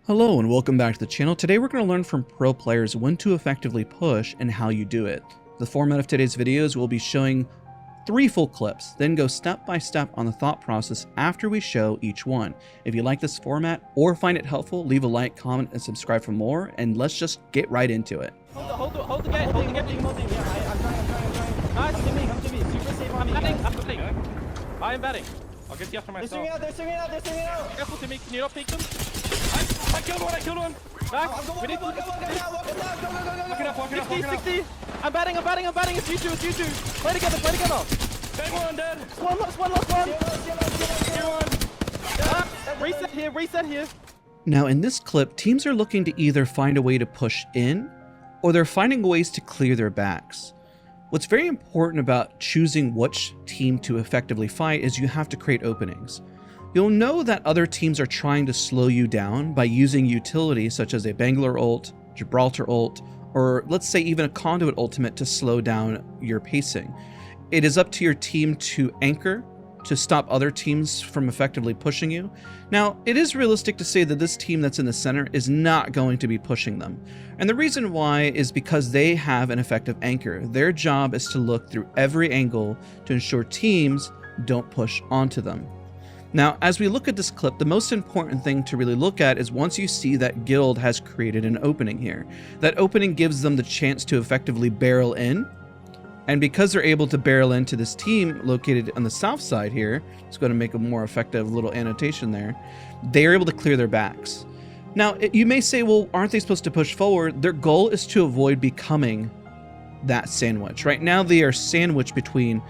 Hello and welcome back to the channel. Today we're going to learn from pro players when to effectively push and how you do it. The format of today's videos will be showing 3 full clips, then go step by step on the thought process after we show each one. If you like this format or find it helpful, leave a like, comment, and subscribe for more, and let's just get right into it. Hold the gate. Yeah, I'm trying. Nice, come to me. Super safe on me. I'm batting. I'll get you after myself. They're swinging out. Careful, Timmy. Can you not peek them? I killed one. Back. We need to walk it up. 60. I'm batting. It's you two. Play together. Bang one, dead. One lost. Reset here. Now in this clip, teams are looking to either find a way to push in, or they're finding ways to clear their backs. What's very important about choosing which team to effectively fight is you have to create openings. You'll know that other teams are trying to slow you down by using utilities such as a Bangalore ult, Gibraltar ult, or let's say even a Conduit ultimate to slow down your pacing. It is up to your team to anchor, to stop other teams from effectively pushing you. Now, it is realistic to say that this team that's in the center is not going to be pushing them. And the reason why is because they have an effective anchor. Their job is to look through every angle to ensure teams don't push onto them. Now, as we look at this clip, the most important thing to really look at is once you see that Guild has created an opening here. That opening gives them the chance to effectively barrel in. And because they're able to barrel into this team located on the south side here, it's going to make a more effective little annotation there, they're able to clear their backs. Now, you may say, well, aren't they supposed to push forward? Their goal is to avoid becoming that sandwich. Right now, they are sandwiched between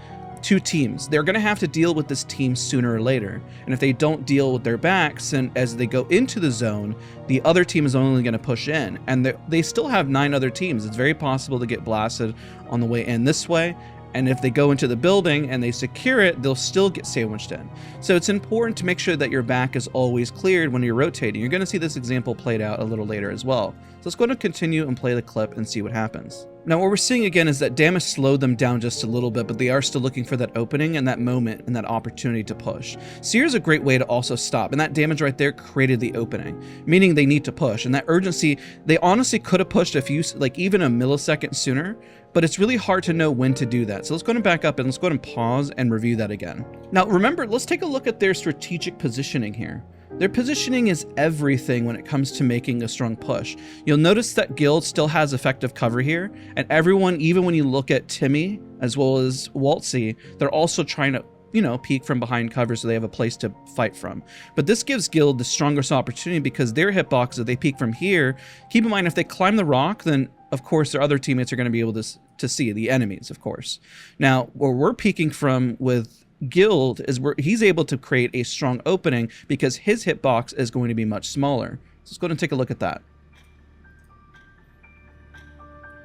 2 teams. They're going to have to deal with this team sooner or later. And if they don't deal with their backs, and as they go into the zone, the other team is only going to push in. And they still have 9 other teams. It's very possible to get blasted on the way in this way. And if they go into the building and they secure it, they'll still get sandwiched in. So it's important to make sure that your back is always cleared when you're rotating. You're going to see this example played out a little later as well. So let's go to continue and play the clip and see what happens. Now what we're seeing again is that damage slowed them down just a little bit, but they are still looking for that opening and that moment and that opportunity to push. Seer's a great way to also stop, and that damage right there created the opening, meaning they need to push. And that urgency, they honestly could have pushed a few, like even a millisecond sooner, but it's really hard to know when to do that. So let's go ahead and back up and let's go ahead and pause and review that again. Now remember, let's take a look at their strategic positioning here. Their positioning is everything when it comes to making a strong push. You'll notice that Guild still has effective cover here, and everyone, even when you look at Timmy as well as Waltzy, they're also trying to, peek from behind cover so they have a place to fight from. But this gives Guild the strongest opportunity because their hitbox, if they peek from here, keep in mind if they climb the rock, then of course their other teammates are going to be able to see the enemies, of course. Now, where we're peeking from with Guild is where he's able to create a strong opening because his hitbox is going to be much smaller. So let's go ahead and take a look at that.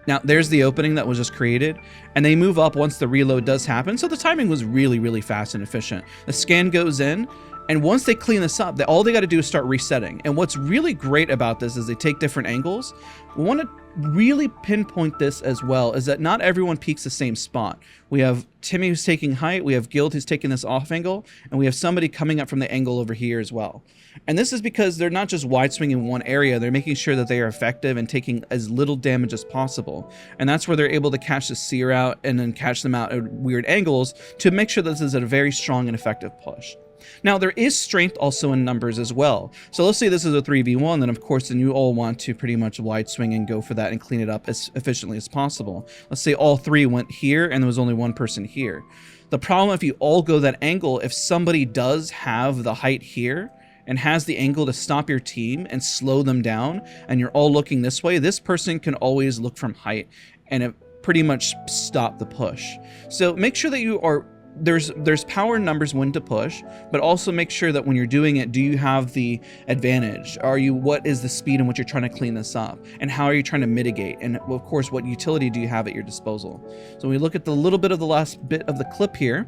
Now there's the opening that was just created, and they move up once the reload does happen. So the timing was really fast and efficient. The scan goes in, and once they clean this up, all they got to do is start resetting. And what's really great about this is they take different angles. We want to really pinpoint this as well, is that not everyone peaks the same spot. We have Timmy who's taking height, we have Guild who's taking this off angle, and we have somebody coming up from the angle over here as well. And this is because they're not just wide swinging one area, they're making sure that they are effective and taking as little damage as possible. And that's where they're able to catch the Seer out and then catch them out at weird angles to make sure this is a very strong and effective push. Now there is strength also in numbers as well. So let's say this is a 3v1, then of course then you all want to pretty much wide swing and go for that and clean it up as efficiently as possible. Let's say all 3 went here and there was only 1 person here. The problem if you all go that angle, if somebody does have the height here and has the angle to stop your team and slow them down, and you're all looking this way, this person can always look from height and it pretty much stop the push. So make sure that you are there's power in numbers when to push, but also make sure that when you're doing it, do you have the advantage? What is the speed in which you're trying to clean this up? And how are you trying to mitigate? And of course, what utility do you have at your disposal? So when we look at the little bit of the last bit of the clip here,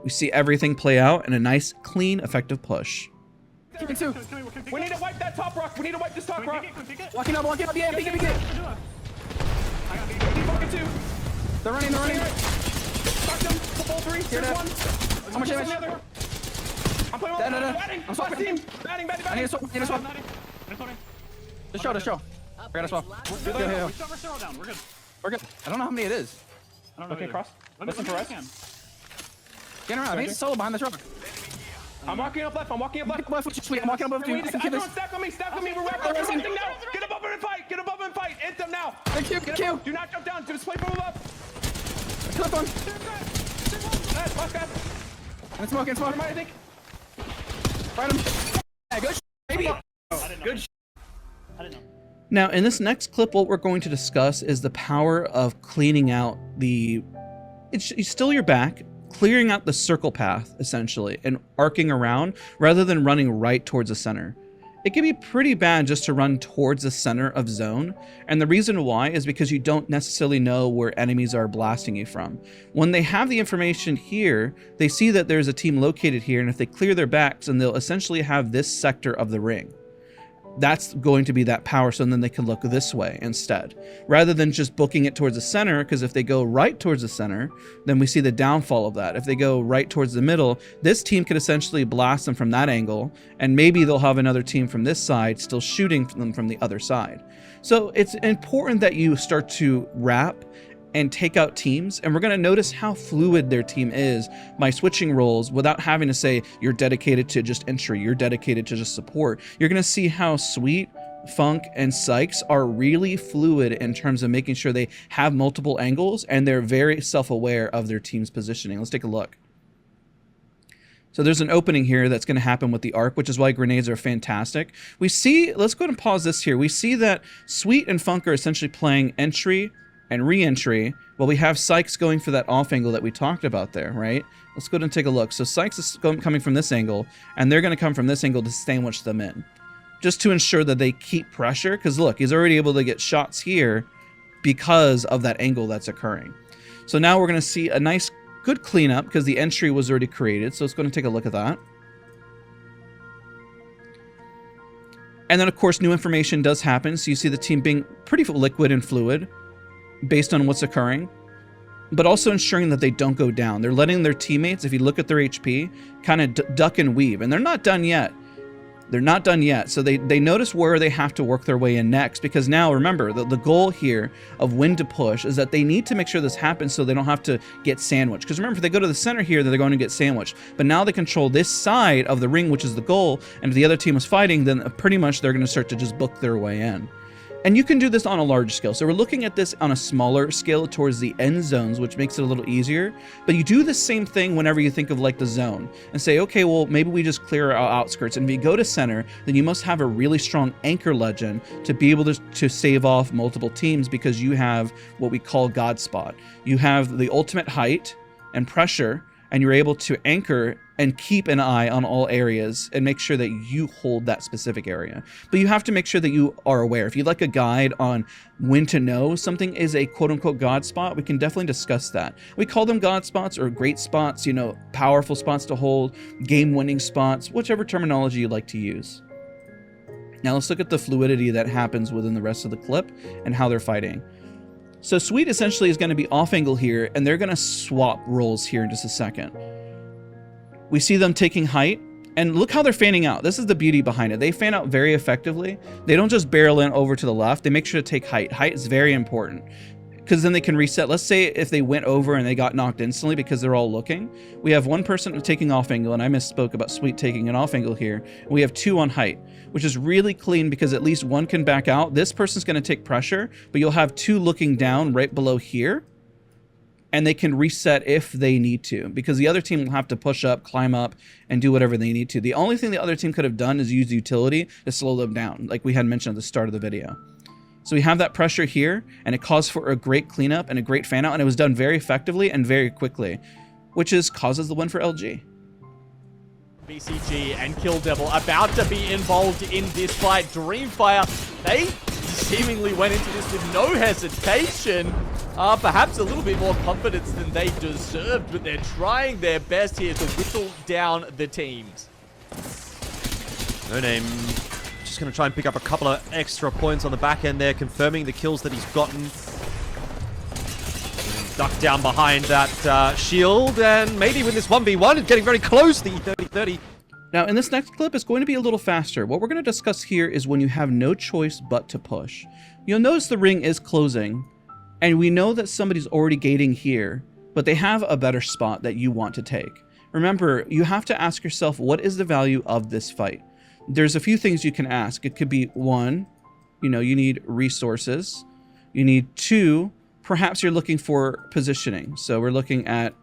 we see everything play out in a nice, clean, effective push. We need to wipe that top rock. We need to wipe this top rock. Walking up, yeah, pick it. They're running. Fuck them. Full 3. Here's 1. How much damage? I'm playing No. batting. I'm swapping. Team. Batting. I need a swap. Just show. I got a swap. We're still down. We're good. We're good. I don't know how many it is. I don't know. Okay, either. cross. Listen for us. Get around. I think it's solo behind the truck. I'm walking up left. I'm walking up above you. I can keep this. Stack on me. We're wrapping now. Get above him and fight. Hit them now. Q. Do not jump down. Just play from above. Clip one. Last guy. And smoking. I think. Fight him. Yeah, good baby. Good I didn't know. Now, in this next clip, what we're going to discuss is the power of cleaning out it's still your back, clearing out the circle path, essentially, and arcing around rather than running right towards the center. It can be pretty bad just to run towards the center of zone, and the reason why is because you don't necessarily know where enemies are blasting you from. When they have the information here, they see that there's a team located here, and if they clear their backs, then they'll essentially have this sector of the ring. That's going to be that power, so then they can look this way instead, rather than just booking it towards the center, because if they go right towards the center, then we see the downfall of that. If they go right towards the middle, this team could essentially blast them from that angle, and maybe they'll have another team from this side still shooting them from the other side. So it's important that you start to wrap and take out teams, and we're going to notice how fluid their team is by switching roles without having to say you're dedicated to just entry, you're dedicated to just support. You're going to see how Sweet, Funk, and Sykes are really fluid in terms of making sure they have multiple angles, and they're very self-aware of their team's positioning. Let's take a look. So there's an opening here that's going to happen with the arc, which is why grenades are fantastic. We see, let's go ahead and pause this here. We see that Sweet and Funk are essentially playing entry and re-entry, while we have Sykes going for that off angle that we talked about there, right? Let's go ahead and take a look. So Sykes is coming from this angle, and they're going to come from this angle to sandwich them in, just to ensure that they keep pressure, because look, he's already able to get shots here because of that angle that's occurring. So now we're going to see a nice, good cleanup, because the entry was already created, so let's go ahead and take a look at that. And then, of course, new information does happen, so you see the team being pretty liquid and fluid, based on what's occurring, but also ensuring that they don't go down. They're letting their teammates, if you look at their HP, kind of duck and weave, and they're not done yet. They're not done yet, so they notice where they have to work their way in next, because now, remember, the goal here of when to push is that they need to make sure this happens so they don't have to get sandwiched. Because remember, if they go to the center here, they're going to get sandwiched. But now they control this side of the ring, which is the goal, and if the other team is fighting, then pretty much they're going to start to just book their way in. And you can do this on a large scale. So we're looking at this on a smaller scale towards the end zones, which makes it a little easier. But you do the same thing whenever you think of like the zone and say, okay, well, maybe we just clear our outskirts. And if you go to center, then you must have a really strong anchor legend to be able to save off multiple teams, because you have what we call God spot. You have the ultimate height and pressure, and you're able to anchor and keep an eye on all areas and make sure that you hold that specific area. But you have to make sure that you are aware. If you'd like a guide on when to know something is a quote-unquote God spot, we can definitely discuss that. We call them God spots or great spots, you know, powerful spots to hold, game-winning spots, whichever terminology you like to use. Now let's look at the fluidity that happens within the rest of the clip and how they're fighting. So Sweet essentially is going to be off angle here, and they're going to swap roles here in just a second. We see them taking height, and look how they're fanning out. This is the beauty behind it. They fan out very effectively. They don't just barrel in over to the left. They make sure to take height. Height is very important, because then they can reset. Let's say if they went over and they got knocked instantly because they're all looking. We have one person taking off angle, and I misspoke about Sweet taking an off angle here. We have two on height, which is really clean because at least one can back out. This person's going to take pressure, but you'll have two looking down right below here, and they can reset if they need to, because the other team will have to push up, climb up, and do whatever they need to. The only thing the other team could have done is use utility to slow them down, like we had mentioned at the start of the video. So we have that pressure here, and it calls for a great cleanup and a great fan out, and it was done very effectively and very quickly, which causes the win for LG. BCG and Kill Devil about to be involved in this fight. Dreamfire, they seemingly went into this with no hesitation. Perhaps a little bit more confidence than they deserved, but they're trying their best here to whittle down the teams. No Name just going to try and pick up a couple of extra points on the back end there, confirming the kills that he's gotten. Ducked down behind that shield, and maybe with this 1v1, it's getting very close, the 30-30. Now, in this next clip, it's going to be a little faster. What we're going to discuss here is when you have no choice but to push. You'll notice the ring is closing, and we know that somebody's already gating here, but they have a better spot that you want to take. Remember, you have to ask yourself, what is the value of this fight? There's a few things you can ask. It could be 1, you need resources. You need 2, perhaps you're looking for positioning. So we're looking at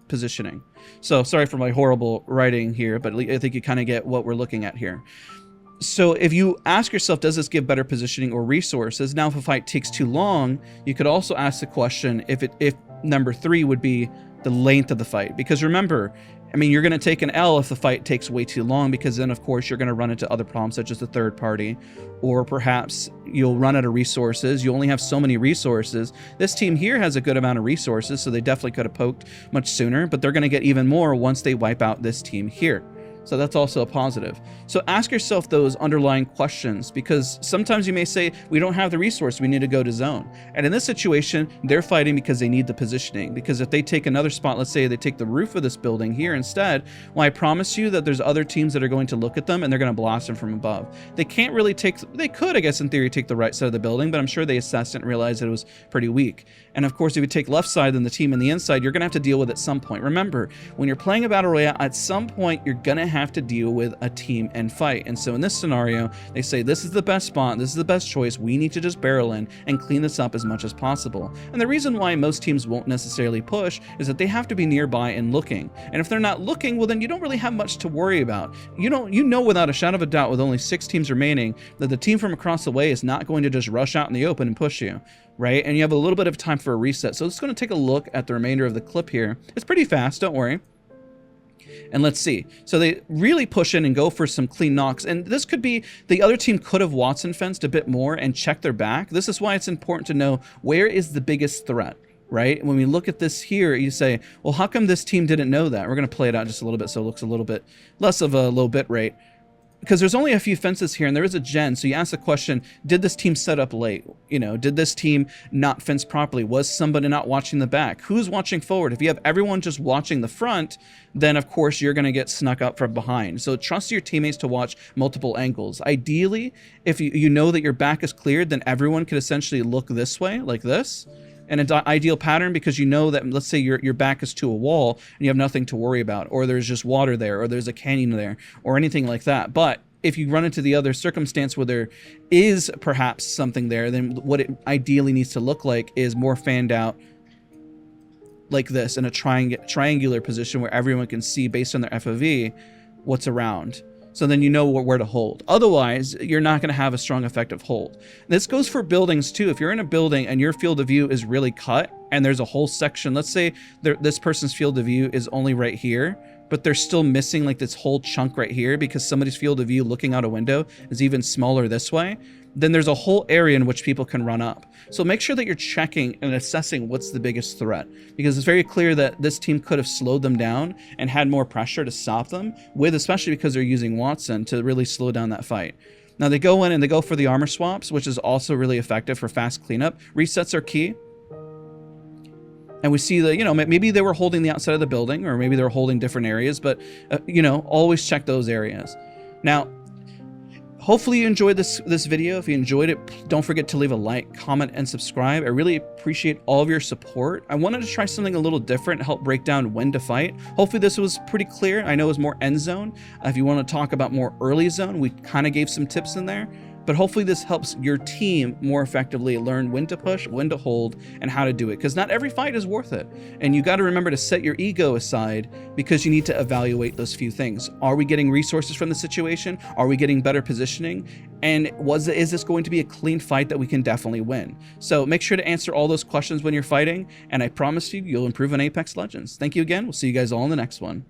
positioning. So sorry for my horrible writing here, but I think you kind of get what we're looking at here. So if you ask yourself, does this give better positioning or resources? Now, if a fight takes too long, you could also ask the question if number 3 would be the length of the fight. Because remember, I mean, you're going to take an L if the fight takes way too long, because then, of course, you're going to run into other problems, such as the third party, or perhaps you'll run out of resources. You only have so many resources. This team here has a good amount of resources, so they definitely could have poked much sooner, but they're going to get even more once they wipe out this team here. So that's also a positive. So ask yourself those underlying questions, because sometimes you may say, we don't have the resource, we need to go to zone. And in this situation, they're fighting because they need the positioning. Because if they take another spot, let's say they take the roof of this building here instead, well, I promise you that there's other teams that are going to look at them and they're going to blast them from above. They can't really take, they could, I guess, in theory, take the right side of the building, but I'm sure they assessed it and realized that it was pretty weak. And of course, if you take left side, then the team in the inside, you're going to have to deal with it at some point. Remember, when you're playing a battle royale, at some point, you're going to have to deal with a team and fight. And so in this scenario, they say, this is the best spot, this is the best choice, we need to just barrel in and clean this up as much as possible. And the reason why most teams won't necessarily push is that they have to be nearby and looking. And if they're not looking, well, then you don't really have much to worry about. You know without a shadow of a doubt, with only 6 teams remaining, that the team from across the way is not going to just rush out in the open and push you, right? And you have a little bit of time for a reset. So it's going to take a look at the remainder of the clip here. It's pretty fast, don't worry. And let's see. So they really push in and go for some clean knocks. And this could be, the other team could have Watson fenced a bit more and checked their back. This is why it's important to know, where is the biggest threat, right? When we look at this here, you say, well, how come this team didn't know that? We're going to play it out just a little bit so it looks a little bit less of a low bit rate. Because there's only a few fences here and there is a gen. So you ask the question, did this team set up late? Did this team not fence properly? Was somebody not watching the back? Who's watching forward? If you have everyone just watching the front, then of course you're going to get snuck up from behind. So trust your teammates to watch multiple angles. Ideally, if you know that your back is cleared, then everyone could essentially look this way, like this. And an ideal pattern, because you know that, let's say your back is to a wall and you have nothing to worry about, or there's just water there, or there's a canyon there, or anything like that. But if you run into the other circumstance where there is perhaps something there, then what it ideally needs to look like is more fanned out like this, in a triangular position where everyone can see, based on their FOV, what's around. So then you know where to hold. Otherwise, you're not going to have a strong effective hold. This goes for buildings too. If you're in a building and your field of view is really cut and there's a whole section, let's say this person's field of view is only right here, but they're still missing like this whole chunk right here because somebody's field of view looking out a window is even smaller this way, then there's a whole area in which people can run up. So make sure that you're checking and assessing what's the biggest threat, because it's very clear that this team could have slowed them down and had more pressure to stop them with, especially because they're using Watson to really slow down that fight. Now they go in and they go for the armor swaps, which is also really effective for fast cleanup. Resets are key. And we see that, maybe they were holding the outside of the building, or maybe they were holding different areas, but, always check those areas. Now, hopefully you enjoyed this video. If you enjoyed it, don't forget to leave a like, comment, and subscribe. I really appreciate all of your support. I wanted to try something a little different to help break down when to fight. Hopefully this was pretty clear. I know it was more end zone. If you want to talk about more early zone, we kind of gave some tips in there. But hopefully this helps your team more effectively learn when to push, when to hold, and how to do it. Because not every fight is worth it. And you got to remember to set your ego aside, because you need to evaluate those few things. Are we getting resources from the situation? Are we getting better positioning? And is this going to be a clean fight that we can definitely win? So make sure to answer all those questions when you're fighting. And I promise you'll improve in Apex Legends. Thank you again. We'll see you guys all in the next one.